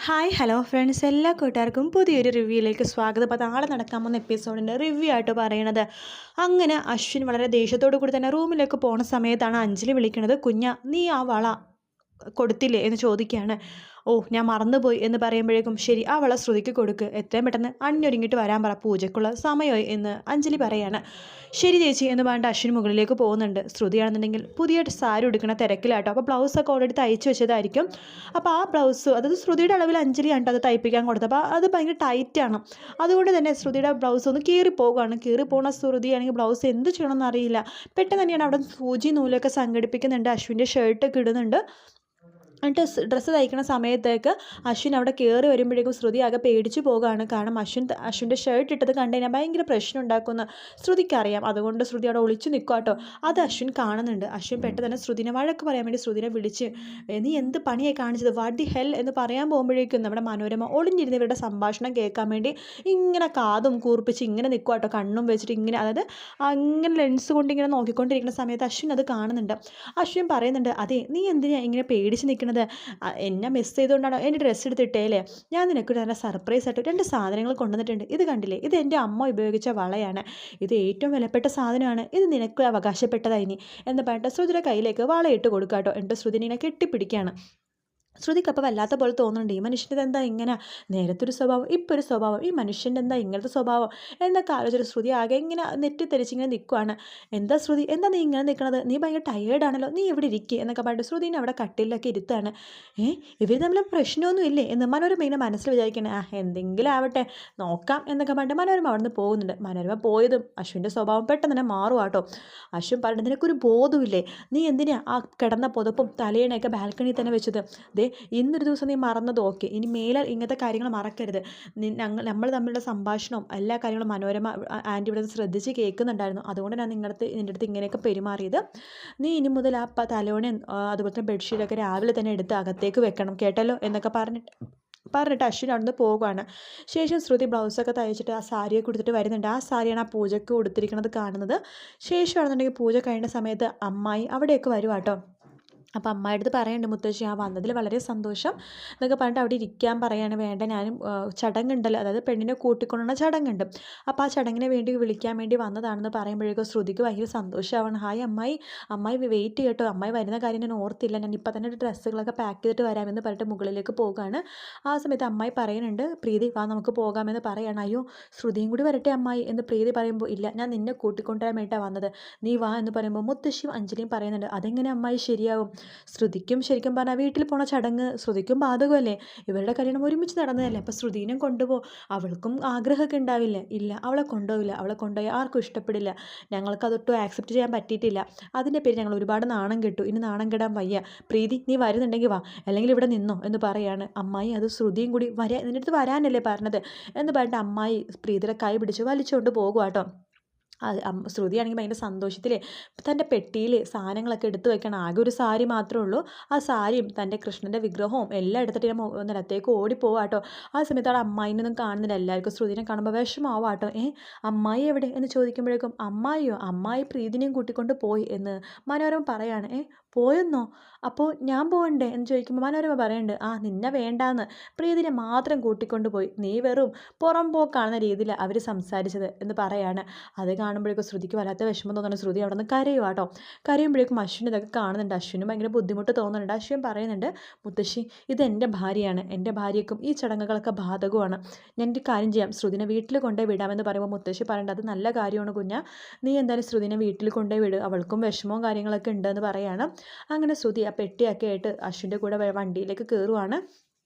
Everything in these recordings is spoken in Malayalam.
ഹായ് ഹലോ ഫ്രണ്ട്സ്, എല്ലാ കൂട്ടുകാർക്കും പുതിയൊരു റിവ്യൂയിലേക്ക് സ്വാഗതം. അപ്പോൾ നാളെ നടക്കാൻ പോകുന്ന എപ്പിസോഡിൻ്റെ റിവ്യൂ ആയിട്ട് പറയണത്, അങ്ങനെ അശ്വിൻ വളരെ ദേഷ്യത്തോടു കൂടി തന്നെ റൂമിലേക്ക് പോണ സമയത്താണ് അഞ്ജലി വിളിക്കുന്നത്. നീ ആ വള കൊടുത്തില്ലേ എന്ന് ചോദിക്കുകയാണ്. ഓ, ഞാൻ മറന്നുപോയി എന്ന് പറയുമ്പോഴേക്കും, ശരി, ആ വള ശ്രുതിക്ക് കൊടുക്ക്, എത്രയും പെട്ടെന്ന് അണിഞ്ഞൊരുങ്ങിയിട്ട് വരാൻ പറ, പൂജയ്ക്കുള്ള സമയമായി എന്ന് അഞ്ജലി പറയാണ്. ശരി ചേച്ചി എന്ന് പറഞ്ഞിട്ട് അശ്വിൻ മുകളിലേക്ക് പോകുന്നുണ്ട്. ശ്രുതിയാണെന്നുണ്ടെങ്കിൽ പുതിയ സാരി എടുക്കുന്ന തിരക്കിലാട്ടോ. അപ്പോൾ ബ്ലൗസൊക്കെ ഓൾറെഡി തയ്ച്ച് വെച്ചതായിരിക്കും. അപ്പോൾ ആ ബ്ലൗസ്, അതായത് ശ്രുതിയുടെ അളവിൽ അഞ്ജലി ആണ് അത് തയ്പ്പിക്കാൻ കൊടുത്തത്. അപ്പോൾ അത് ഭയങ്കര ടൈറ്റാണ്. അതുകൊണ്ട് തന്നെ ശ്രുതിയുടെ ബ്ലൗസ് ഒന്ന് കീറിപ്പോവുകയാണ്. കീറിപ്പോണ ശ്രുതിയാണെങ്കിൽ ബ്ലൗസ് എന്ത് ചെയ്യണമെന്ന് അറിയില്ല. പെട്ടെന്ന് തന്നെയാണ് അവിടെ സൂചി നൂലൊക്കെ സംഘടിപ്പിക്കുന്നുണ്ട്. അശ്വിൻ്റെ ഷർട്ടൊക്കെ ഇടുന്നുണ്ട്. എന്നിട്ട് ഡ്രസ്സ് തയ്ക്കുന്ന സമയത്തേക്ക് അശ്വിൻ അവിടെ കയറി വരുമ്പോഴേക്കും ശ്രുതി ആകെ പേടിച്ച് പോകുകയാണ്. കാരണം അശ്വിൻ്റെ ഷർട്ട് ഇട്ടത് കണ്ടു കഴിഞ്ഞാൽ ഭയങ്കര പ്രശ്നം ഉണ്ടാക്കുമെന്ന് ശ്രുതിക്കറിയാം. അതുകൊണ്ട് ശ്രുതി അവിടെ ഒളിച്ചു നിൽക്കുക കേട്ടോ. അത് അശ്വിൻ കാണുന്നുണ്ട്. അശ്വിൻ പെട്ടെന്ന് തന്നെ ശ്രുതിനെ വഴക്ക് പറയാൻ വേണ്ടി ശ്രുതിനെ വിളിച്ച്, നീ എന്ത് പണിയായി കാണിച്ചത്, വാട്ട് ദി ഹെൽ എന്ന് പറയാൻ പോകുമ്പോഴേക്കും നമ്മുടെ മനോരമ ഒളിഞ്ഞിരുന്ന് ഇവരുടെ സംഭാഷണം കേൾക്കാൻ വേണ്ടി ഇങ്ങനെ കാതും കൂർപ്പിച്ച് ഇങ്ങനെ നിൽക്കുക കേട്ടോ. കണ്ണും വെച്ചിട്ട് ഇങ്ങനെ, അതായത് അങ്ങനെ ലെൻസ് കൊണ്ട് ഇങ്ങനെ നോക്കിക്കൊണ്ടിരിക്കുന്ന സമയത്ത് അശ്വിൻ അത് കാണുന്നുണ്ട്. അശ്വിൻ പറയുന്നുണ്ട്, അതെ, നീ എന്തിനാണ് ഇങ്ങനെ പേടിച്ച് നിൽക്കുന്നത്? എന്നെ മിസ് ചെയ്തുകൊണ്ടാണോ? എൻ്റെ ഡ്രസ്സ് എടുത്തിട്ടേലേ, ഞാൻ നിനക്ക് നല്ല സർപ്രൈസ് ആയിട്ട് 2 സാധനങ്ങൾ കൊണ്ടുവന്നിട്ടുണ്ട്. ഇത് കണ്ടില്ലേ, ഇത് എൻ്റെ അമ്മ ഉപയോഗിച്ച വളയാണ്. ഇത് ഏറ്റവും വിലപ്പെട്ട സാധനമാണ്. ഇത് നിനക്ക് അവകാശപ്പെട്ടതായിനി എന്ന് പറഞ്ഞിട്ട് ശ്രുതിയുടെ കയ്യിലേക്ക് വളയിട്ട് കൊടുക്കാട്ടോ. എന്നിട്ട് ശ്രുതിനെ കെട്ടിപ്പിടിക്കുകയാണ്. ശ്രുതിക്കപ്പോൾ വല്ലാത്ത പോലെ തോന്നുന്നുണ്ട്, ഈ മനുഷ്യൻ്റെ എന്താ ഇങ്ങനെ, നേരത്തെ ഒരു സ്വഭാവം, ഇപ്പോൾ ഒരു സ്വഭാവം, ഈ മനുഷ്യൻ്റെ എന്താ ഇങ്ങനത്തെ സ്വഭാവം എന്നൊക്കെ ആലോചിച്ചിട്ട് ശ്രുതി ആകെ ഇങ്ങനെ നെറ്റിത്തെരിച്ചിങ്ങനെ നിൽക്കുവാണ്. എന്താ ശ്രുതി, എന്താ നീ ഇങ്ങനെ നിൽക്കണത്, നീ ഭയങ്കര ടയേർഡാണല്ലോ, നീ ഇവിടെ ഇരിക്കുക എന്നൊക്കെ പറഞ്ഞിട്ട് ശ്രുതിനെ അവിടെ കട്ടിലൊക്കെ ഇരുത്താണ്. ഇവർ തമ്മിൽ പ്രശ്നമൊന്നും ഇല്ലേ എന്ന് മനോരമ ഇങ്ങനെ മനസ്സിൽ വിചാരിക്കണേ. എന്തെങ്കിലും ആവട്ടെ, നോക്കാം എന്നൊക്കെ പറഞ്ഞിട്ട് മനോരമ അവിടെ നിന്ന് പോകുന്നുണ്ട്. മനോരമ പോയതും അശ്വിൻ്റെ സ്വഭാവം പെട്ടെന്ന് തന്നെ മാറും കേട്ടോ. അശ്വിൻ പറഞ്ഞിട്ട്, നിനക്കൊരു ബോധമില്ലേ, നീ എന്തിനാ ആ കിടന്ന പുതപ്പും തലേണയൊക്കെ ബാൽക്കണിയിൽ തന്നെ വെച്ചത്? ഇന്നൊരു ദിവസം നീ മറന്നത് ഓക്കെ, ഇനി മേലാൽ ഇങ്ങനത്തെ കാര്യങ്ങൾ മറക്കരുത്. നമ്മൾ തമ്മിലുള്ള സംഭാഷണവും എല്ലാ കാര്യങ്ങളും മനോരമ ആൻറ്റി ഇവിടെ ശ്രദ്ധിച്ച് കേൾക്കുന്നുണ്ടായിരുന്നു. അതുകൊണ്ട് ഞാൻ നിൻ്റെ അടുത്ത് ഇങ്ങനെയൊക്കെ പെരുമാറിയത്. നീ ഇനി മുതൽ ആ തലോണയും അതുപോലെ തന്നെ ബെഡ്ഷീറ്റൊക്കെ രാവിലെ തന്നെ എടുത്ത് അകത്തേക്ക് വെക്കണം, കേട്ടല്ലോ എന്നൊക്കെ പറഞ്ഞിട്ട് അശ്വിൻ അവിടെ നിന്ന് പോകുകയാണ്. ശേഷം ശ്രുതി ബ്ലൗസൊക്കെ തയ്ച്ചിട്ട് ആ സാരിയെ കൊടുത്തിട്ട് വരുന്നുണ്ട്. ആ സാരിയാണ് ആ പൂജയ്ക്ക് കൊടുത്തിരിക്കുന്നത് കാണുന്നത്. ശേഷമാണെന്നുണ്ടെങ്കിൽ പൂജ കഴിയുന്ന സമയത്ത് അമ്മായി അവിടെയൊക്കെ വരും കേട്ടോ. അപ്പോൾ അമ്മായിയുടെ അടുത്ത് പറയുന്നുണ്ട്, മുത്തശ്ശി, വന്നതിൽ വളരെ സന്തോഷം എന്നൊക്കെ പറഞ്ഞിട്ട് അവിടെ ഇരിക്കാൻ പറയാണ്. വേണ്ട, ഞാനും ചടങ്ങുണ്ടല്ലോ, അതായത് പെണ്ണിനെ കൂട്ടിക്കൊണ്ടുള്ള ചടങ്ങുണ്ട്, അപ്പോൾ ആ ചടങ്ങിന് വേണ്ടി വിളിക്കാൻ വേണ്ടി വന്നതാണെന്ന് പറയുമ്പോഴേക്കും ശ്രുതിക്ക് ഭയങ്കര സന്തോഷമാവണം. ഹായ് അമ്മായി വെയിറ്റ് ചെയ്യട്ടോ, അമ്മായി വരുന്ന കാര്യം ഞാൻ ഓർത്തില്ല, ഞാൻ ഇപ്പം തന്നെ ഡ്രസ്സുകളൊക്കെ പാക്ക് ചെയ്തിട്ട് വരാമെന്ന് പറഞ്ഞിട്ട് മുകളിലേക്ക് പോകുകയാണ്. ആ സമയത്ത് അമ്മായി പറയുന്നുണ്ട്, പ്രീതി വാ നമുക്ക് പോകാമെന്ന് പറയാണ്. അയ്യോ, ശ്രുതിയും കൂടി വരട്ടെ അമ്മായി എന്ന് പ്രീതി പറയുമ്പോൾ, ഇല്ല, ഞാൻ നിന്നെ കൂട്ടിക്കൊണ്ടുവരാൻ വേണ്ടിയിട്ടാണ് വന്നത്, നീ വാ എന്ന് പറയുമ്പോൾ മുത്തശ്ശിയും അഞ്ജലിയും പറയുന്നുണ്ട്, അതെങ്ങനെ അമ്മായി ശരിയാവും? ശ്രുതിക്കും ശരിക്കും പറഞ്ഞാൽ വീട്ടിൽ പോണ ചടങ്ങ് ശ്രുതിക്കും ബാധകമല്ലേ, ഇവരുടെ കല്യാണം ഒരുമിച്ച് നടന്നതല്ലേ, അപ്പോൾ ശ്രുതിനും കൊണ്ടുപോ, അവൾക്കും ആഗ്രഹമൊക്കെ ഉണ്ടാവില്ലേ? ഇല്ല, അവളെ കൊണ്ടുപോവില്ല, അവളെ കൊണ്ടുപോയി ആർക്കും ഇഷ്ടപ്പെടില്ല, ഞങ്ങൾക്ക് അതൊട്ടും ആക്സെപ്റ്റ് ചെയ്യാൻ പറ്റിയിട്ടില്ല, അതിൻ്റെ പേര് ഞങ്ങൾ ഒരുപാട് നാണം കെട്ടു, ഇനി നാണം കെടാൻ വയ്യ, പ്രീതി നീ വരുന്നുണ്ടെങ്കിൽ വാ, അല്ലെങ്കിൽ ഇവിടെ നിന്നോ എന്ന് പറയാണ്. അമ്മായി, അത് ശ്രുതിയും കൂടി നിൻ്റെ അടുത്ത് വരാനല്ലേ പറഞ്ഞത് എന്ന് പറഞ്ഞിട്ട് അമ്മായി പ്രീതിയുടെ കൈ പിടിച്ച് വലിച്ചുകൊണ്ട് പോകുക കേട്ടോ. ശ്രുതിയാണെങ്കിൽ ഭയങ്കര സന്തോഷത്തിലേ തൻ്റെ പെട്ടിയിൽ സാധനങ്ങളൊക്കെ എടുത്തു വെക്കണം. ആകെ ഒരു സാരി മാത്രമേ ഉള്ളൂ. ആ സാരിയും തൻ്റെ കൃഷ്ണൻ്റെ വിഗ്രഹവും എല്ലാം എടുത്തിട്ട് ഞാൻ നിലത്തേക്ക് ഓടിപ്പോവാട്ടോ. ആ സമയത്ത് അവിടെ അമ്മായിനൊന്നും കാണുന്നില്ല. എല്ലാവർക്കും ശ്രുതിനെ കാണുമ്പോൾ വിഷമാവാട്ടോ. അമ്മായി എവിടെ എന്ന് ചോദിക്കുമ്പോഴേക്കും, അമ്മായി പ്രീതിനെയും കൂട്ടിക്കൊണ്ട് പോയി എന്ന് മനോരമ പറയാണ്. പോയെന്നോ? അപ്പോൾ ഞാൻ പോകണ്ടേ എന്ന് ചോദിക്കുമ്പോൾ മനോരമ പറയുന്നുണ്ട്, നിന്നെ വേണ്ടാന്ന്, പ്രീതിനെ മാത്രം കൂട്ടിക്കൊണ്ട് പോയി, നീ വെറും പുറം പോക്കാണെന്ന രീതിയിൽ അവർ സംസാരിച്ചത് എന്ന് പറയാണ്. അത് കാണുമ്പോഴേക്കും ശ്രുതിക്ക് വല്ലാത്ത വിഷമം തോന്നുന്നു. ശ്രുതി അവിടെ നിന്ന് കരയുക കേട്ടോ. കരയുമ്പോഴേക്കും അശ്വിൻ ഇതൊക്കെ കാണുന്നുണ്ട്. അശ്വിനും ഭയങ്കര ബുദ്ധിമുട്ട് തോന്നുന്നുണ്ട്. അശ്വിൻ പറയുന്നുണ്ട്, മുത്തശ്ശി, ഇത് എൻ്റെ ഭാര്യയാണ്, എൻ്റെ ഭാര്യയ്ക്കും ഈ ചടങ്ങുകളൊക്കെ ബാധകമാണ്, ഞാൻ ഒരു കാര്യം ചെയ്യാം, ശ്രുതിനെ വീട്ടിൽ കൊണ്ടുപോയി വിടാമെന്ന് പറയുമ്പോൾ മുത്തശ്ശി പറയേണ്ടത്, അത് നല്ല കാര്യമാണ് കുഞ്ഞാ, നീ എന്തായാലും ശ്രുതിനെ വീട്ടിൽ കൊണ്ടുപോയി വിടുക, അവൾക്കും വിഷമവും കാര്യങ്ങളൊക്കെ ഉണ്ടെന്ന് പറയാണ്. അങ്ങനെ ശ്രുതി ആ പെട്ടിയൊക്കെ ആയിട്ട് അശ്വിൻ്റെ കൂടെ വണ്ടിയിലേക്ക് കയറുവാണ്.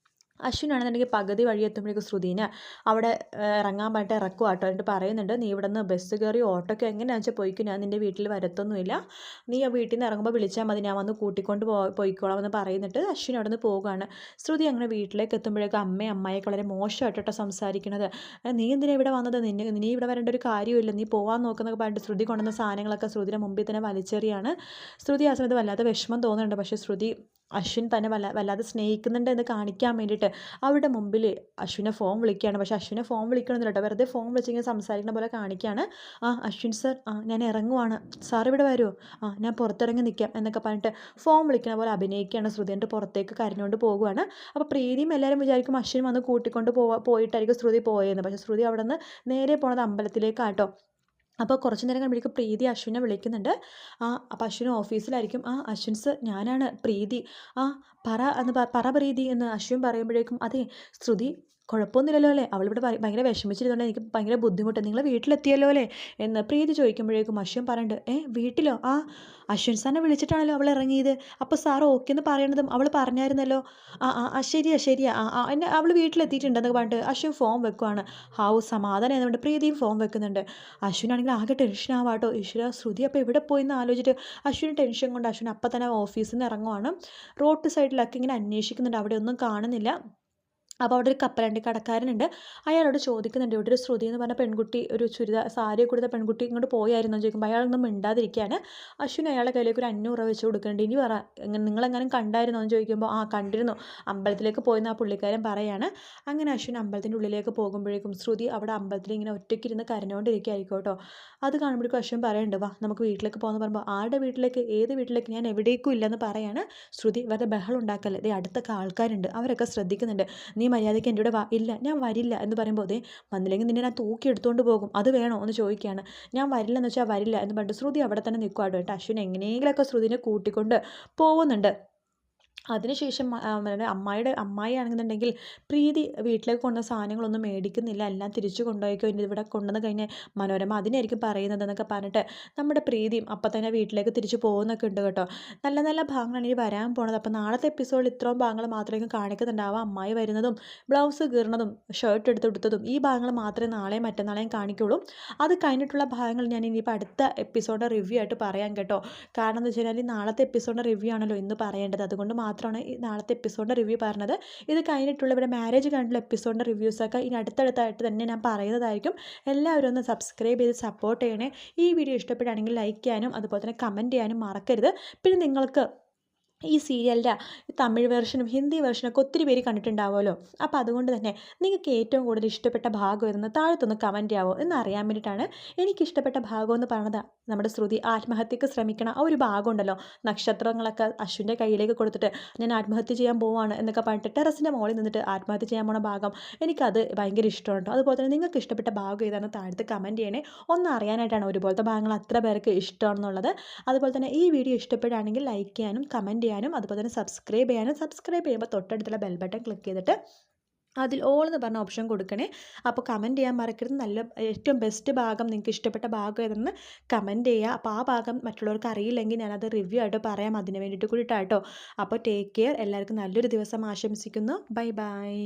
അശ്വിനാണെന്നുണ്ടെങ്കിൽ പകുതി വഴി എത്തുമ്പോഴേക്കും ശ്രുതിനെ അവിടെ ഇറങ്ങാൻ പറഞ്ഞിട്ട് ഇറക്കുക കേട്ടോ. എന്നിട്ട് പറയുന്നുണ്ട്, നീ ഇവിടെ നിന്ന് ബസ് കയറി ഓട്ടോയ്ക്ക് എങ്ങനെയാണെന്ന് വെച്ചാൽ പോയിക്കും, ഞാൻ നിൻ്റെ വീട്ടിൽ വരത്തൊന്നുമില്ല, നീ ആ വീട്ടിൽ നിന്ന് ഇറങ്ങുമ്പോൾ വിളിച്ചാൽ മതി, ഞാൻ വന്ന് കൂട്ടിക്കൊണ്ട് പോയിക്കോളാം എന്ന് പറയുന്നിട്ട് അശ്വിൻ അവിടെ നിന്ന് പോകുകയാണ്. ശ്രുതി അങ്ങനെ വീട്ടിലേക്ക് എത്തുമ്പോഴേക്കും അമ്മയൊക്കെ വളരെ മോശമായിട്ടോ സംസാരിക്കുന്നത്. നീ എന്തിനാണ് ഇവിടെ വന്നത്, നീ ഇവിടെ വരേണ്ട ഒരു കാര്യമില്ല, നീ പോകാൻ നോക്കുന്നൊക്കെ പറഞ്ഞിട്ട് ശ്രുതി കൊണ്ടുവന്ന സാധനങ്ങളൊക്കെ ശ്രുതിയുടെ മുമ്പിൽ തന്നെ വലിച്ചെറിയാണ്. ശ്രുതി ആ സമയത്ത് വല്ലാത്ത വിഷമം തോന്നുന്നുണ്ട്. പക്ഷേ ശ്രുതി അശ്വിൻ തന്നെ വല്ലാതെ സ്നേഹിക്കുന്നുണ്ട് എന്ന് കാണിക്കാൻ വേണ്ടിയിട്ട് അവരുടെ മുമ്പിൽ അശ്വിനെ ഫോൺ വിളിക്കുകയാണ്. പക്ഷേ അശ്വിനെ ഫോൺ വിളിക്കണമെന്നില്ല കേട്ടോ, വെറുതെ ഫോൺ വിളിച്ചിങ്ങനെ സംസാരിക്കുന്ന പോലെ കാണിക്കുകയാണ്. അശ്വിൻ സർ, ഞാൻ ഇറങ്ങുവാണ്, സാർ ഇവിടെ വരുമോ, ഞാൻ പുറത്തിറങ്ങി നിൽക്കാം എന്നൊക്കെ പറഞ്ഞിട്ട് ഫോൺ വിളിക്കണ പോലെ അഭിനയിക്കുകയാണ് ശ്രുതി. എന്നിട്ട് പുറത്തേക്ക് കരഞ്ഞുകൊണ്ട് പോകുവാണ്. അപ്പോൾ പ്രീതിയും എല്ലാവരും വിചാരിക്കും അശ്വിൻ വന്ന് കൂട്ടിക്കൊണ്ട് പോയിട്ടായിരിക്കും ശ്രുതി പോയെന്ന്. പക്ഷേ ശ്രുതി അവിടെ നിന്ന് നേരെ പോണത് അമ്പലത്തിലേക്കാട്ടോ. അപ്പോൾ കുറച്ച് നേരം കഴിയുമ്പോഴേക്കും പ്രീതി അശ്വിനെ വിളിക്കുന്നുണ്ട്. അപ്പോൾ അശ്വിൻ ഓഫീസിലായിരിക്കും. അശ്വിൻ സർ, ഞാനാണ് പ്രീതി. പറ പ്രീതി എന്ന് അശ്വിൻ പറയുമ്പോഴേക്കും, അതെ ശ്രുതി കുഴപ്പമൊന്നുമില്ലല്ലോ അല്ലേ, അവളിവിടെ ഭയങ്കര വിഷമിച്ചിരുന്നുണ്ട്, എനിക്ക് ഭയങ്കര ബുദ്ധിമുട്ട്, നിങ്ങൾ വീട്ടിലെത്തിയല്ലോ അല്ലേ എന്ന് പ്രീതി ചോദിക്കുമ്പോഴേക്കും അശ്വിൻ പറയുന്നുണ്ട്, വീട്ടിലോ, അശ്വിൻ സാറിനെ വിളിച്ചിട്ടാണല്ലോ അവൾ ഇറങ്ങിയത്, അപ്പോൾ സാർ ഓക്കെ എന്ന് പറയണതും അവൾ പറഞ്ഞായിരുന്നല്ലോ. ശരിയാ എന്നെ അവൾ വീട്ടിലെത്തിയിട്ടുണ്ടെന്നൊക്കെ പറഞ്ഞിട്ട് അശ്വിൻ ഫോൺ വെക്കുവാണ്. സമാധാനം ആയതുകൊണ്ട് പ്രീതിയും ഫോൺ വെക്കുന്നുണ്ട്. അശ്വിനാണെങ്കിൽ ആകെ ടെൻഷൻ ആവാട്ടോ. ഈശ്വര, ശ്രുതി അപ്പോൾ എവിടെ പോയെന്ന് ആലോചിച്ചിട്ട് അശ്വിന് ടെൻഷൻ കൊണ്ട് അശ്വിൻ അപ്പം തന്നെ ഓഫീസിൽ നിന്ന് ഇറങ്ങുവാണ്. റോഡ് സൈഡിലൊക്കെ ഇങ്ങനെ അന്വേഷിക്കുന്നുണ്ട്, അവിടെ ഒന്നും കാണുന്നില്ല. അപ്പോൾ അവിടെ ഒരു കപ്പലണ്ടി കടക്കാരനുണ്ട്. അയാളോട് ചോദിക്കുന്നുണ്ട്, ഇവിടെ ഒരു ശ്രുതി എന്ന് പറഞ്ഞ പെൺകുട്ടി, ഒരു സാരി കൊടുത്ത പെൺകുട്ടി ഇങ്ങോട്ട് പോയായിരുന്നു ചോദിക്കുമ്പോൾ അയാളൊന്നും മിണ്ടാതിരിക്കുകയാണ്. അശ്വിൻ അയാളുടെ കയ്യിലേക്ക് ഒരു 500 രൂപ വെച്ച് കൊടുക്കുന്നുണ്ട്. ഇനി പറ, നിങ്ങളെങ്ങാനും കണ്ടായിരുന്നോ എന്ന് ചോദിക്കുമ്പോൾ കണ്ടിരുന്നു, അമ്പലത്തിലേക്ക് പോയെന്ന് ആ പുള്ളിക്കാരൻ പറയാണ്. അങ്ങനെ അശ്വിൻ അമ്പലത്തിൻ്റെ ഉള്ളിലേക്ക് പോകുമ്പോഴേക്കും ശ്രുതി അവിടെ അമ്പലത്തിൽ ഇങ്ങനെ ഒറ്റയ്ക്കിരുന്ന് കരഞ്ഞുകൊണ്ടിരിക്കുകയായിരിക്കും കേട്ടോ. അത് കാണുമ്പോഴേക്കും അശ്വിൻ പറയുന്നുണ്ട്, വാ നമുക്ക് വീട്ടിലേക്ക് പോകുമെന്ന് പറയുമ്പോൾ, ആരുടെ വീട്ടിലേക്ക്, ഏത് വീട്ടിലേക്ക്, ഞാൻ എവിടേക്കും ഇല്ലെന്ന് പറയാണ്. ശ്രുതി, വെറുതെ ബഹളം ഉണ്ടാക്കല്ലേ, ദേ അടുത്തൊക്കെ ആൾക്കാരുണ്ട്, അവരൊക്കെ ശ്രദ്ധിക്കുന്നുണ്ട്, നീ മര്യാദയ്ക്ക് എൻ്റെ കൂടെ വാ. ഇല്ല, ഞാൻ വരില്ല എന്ന് പറയുമ്പോൾ, അതേ വന്നില്ലെങ്കിൽ നിന്നെ ഞാൻ തൂക്കി എടുത്തുകൊണ്ട് പോകും, അത് വേണോ എന്ന് ചോദിക്കുകയാണ്. ഞാൻ വരില്ലെന്ന് വെച്ചാൽ വരില്ല എന്ന് പറഞ്ഞിട്ട് ശ്രുതി അവിടെ തന്നെ നിൽക്കുവാട്ടോ. കേട്ടോ അശ്വിൻ എങ്ങനെയെങ്കിലുമൊക്കെ ശ്രുതിനെ കൂട്ടിക്കൊണ്ട് പോകുന്നുണ്ട്. അതിനുശേഷം അമ്മായി ആണെന്നുണ്ടെങ്കിൽ പ്രീതി വീട്ടിലേക്ക് കൊണ്ടുവന്ന സാധനങ്ങളൊന്നും മേടിക്കുന്നില്ല, എല്ലാം തിരിച്ചു കൊണ്ടുപോയിക്കോ, ഇനി ഇവിടെ കൊണ്ടുവന്ന് കഴിഞ്ഞാൽ മനോരമ അതിനായിരിക്കും പറയുന്നത് എന്നൊക്കെ പറഞ്ഞിട്ട് നമ്മുടെ പ്രീതിയും അപ്പം തന്നെ വീട്ടിലേക്ക് തിരിച്ചു പോകുന്നൊക്കെ ഉണ്ട് കേട്ടോ. നല്ല നല്ല ഭാഗങ്ങളാണ് ഇനി വരാൻ പോണത്. അപ്പോൾ നാളത്തെ എപ്പിസോഡിൽ ഇത്രയും ഭാഗങ്ങൾ മാത്രമേ കാണിക്കുന്നുണ്ടാവുക. അമ്മായി വരുന്നതും ബ്ലൗസ് കീറുന്നതും ഷർട്ട് എടുത്തെടുത്തതും ഈ ഭാഗങ്ങൾ മാത്രമേ നാളെയും മറ്റന്നാളെയും കാണിക്കുള്ളൂ. അത് കഴിഞ്ഞിട്ടുള്ള ഭാഗങ്ങൾ ഞാൻ ഇനിയിപ്പോൾ അടുത്ത എപ്പിസോഡിൻ്റെ റിവ്യൂ ആയിട്ട് പറയാം കേട്ടോ. കാരണം എന്ന് വെച്ച് കഴിഞ്ഞാൽ നാളത്തെ എപ്പിസോഡിൻ്റെ റിവ്യൂ ആണല്ലോ ഇന്ന് പറയേണ്ടത്, അതുകൊണ്ട് മാത്രമാണ് ഈ നാളത്തെ എപ്പിസോഡിൻ്റെ റിവ്യൂ പറഞ്ഞത്. ഇത് കഴിഞ്ഞിട്ടുള്ള ഇവിടെ മാരേജ് കഴിഞ്ഞിട്ടുള്ള എപ്പിസോഡിൻ്റെ റിവ്യൂസൊക്കെ ഇനി അടുത്തടുത്തായിട്ട് തന്നെ ഞാൻ പറയുന്നതായിരിക്കും. എല്ലാവരും ഒന്ന് സബ്സ്ക്രൈബ് ചെയ്ത് സപ്പോർട്ട് ചെയ്യണേ. ഈ വീഡിയോ ഇഷ്ടപ്പെടുകയാണെങ്കിൽ ലൈക്ക് ചെയ്യാനും അതുപോലെ തന്നെ കമൻറ്റ് ചെയ്യാനും മറക്കരുത്. പിന്നെ നിങ്ങൾക്ക് ഈ സീരിയലിൻ്റെ തമിഴ് വെർഷനും ഹിന്ദി വെർഷനൊക്കെ ഒത്തിരി പേര് കണ്ടിട്ടുണ്ടാവുമല്ലോ. അപ്പോൾ അതുകൊണ്ട് തന്നെ നിങ്ങൾക്ക് ഏറ്റവും കൂടുതൽ ഇഷ്ടപ്പെട്ട ഭാഗം ഏതെന്ന് താഴത്തൊന്ന് കമൻറ്റ് ചെയ്യാവോ എന്നറിയാൻ വേണ്ടിയിട്ടാണ്. എനിക്കിഷ്ടപ്പെട്ട ഭാഗം എന്ന് പറയുന്നത് നമ്മുടെ ശ്രുതി ആത്മഹത്യക്ക് ശ്രമിക്കണ ആ ഒരു ഭാഗം ഉണ്ടല്ലോ, നക്ഷത്രങ്ങളൊക്കെ അശ്വിൻ്റെ കയ്യിലേക്ക് കൊടുത്തിട്ട് ഞാൻ ആത്മഹത്യ ചെയ്യാൻ പോവാണ് എന്നൊക്കെ പറഞ്ഞിട്ട് ടെറസിൻ്റെ മുകളിൽ നിന്നിട്ട് ആത്മഹത്യ ചെയ്യാൻ പോണ ഭാഗം, എനിക്കത് ഭയങ്കര ഇഷ്ടമാണ് കേട്ടോ. അതുപോലെ തന്നെ നിങ്ങൾക്ക് ഇഷ്ടപ്പെട്ട ഭാഗം ഏതാണ് താഴത്ത് കമൻറ്റ് ചെയ്യണേ. ഒന്ന് അറിയാനായിട്ടാണ് ഒരുപോലത്തെ ഭാഗങ്ങൾ അത്ര പേർക്ക് ഇഷ്ടമാണെന്നുള്ളത്. അതുപോലെ തന്നെ ഈ വീഡിയോ ഇഷ്ടപ്പെടുകയാണെങ്കിൽ ലൈക്ക് ചെയ്യാനും കമൻറ്റ് ചെയ്യാനും അതുപോലെ തന്നെ സബ്സ്ക്രൈബ് ചെയ്യാനും, സബ്സ്ക്രൈബ് ചെയ്യുമ്പോൾ തൊട്ടടുത്തുള്ള ബെൽ ബട്ടൺ ക്ലിക്ക് ചെയ്തിട്ട് അതിൽ ഓൾ എന്ന് പറഞ്ഞ ഓപ്ഷൻ കൊടുക്കണേ. അപ്പോൾ കമൻറ്റ് ചെയ്യാൻ മറക്കരുത്. നല്ല ഏറ്റവും ബെസ്റ്റ് ഭാഗം, നിങ്ങൾക്ക് ഇഷ്ടപ്പെട്ട ഭാഗം ഏതെന്ന് കമൻറ്റ് ചെയ്യുക. അപ്പോൾ ആ ഭാഗം മറ്റുള്ളവർക്ക് അറിയില്ലെങ്കിൽ ഞാനത് റിവ്യൂ ആയിട്ട് പറയാം, അതിന് വേണ്ടിയിട്ട് കൂടിയിട്ടാട്ടോ. അപ്പോൾ ടേക്ക് കെയർ, എല്ലാവർക്കും നല്ലൊരു ദിവസം ആശംസിക്കുന്നു. Bye bye.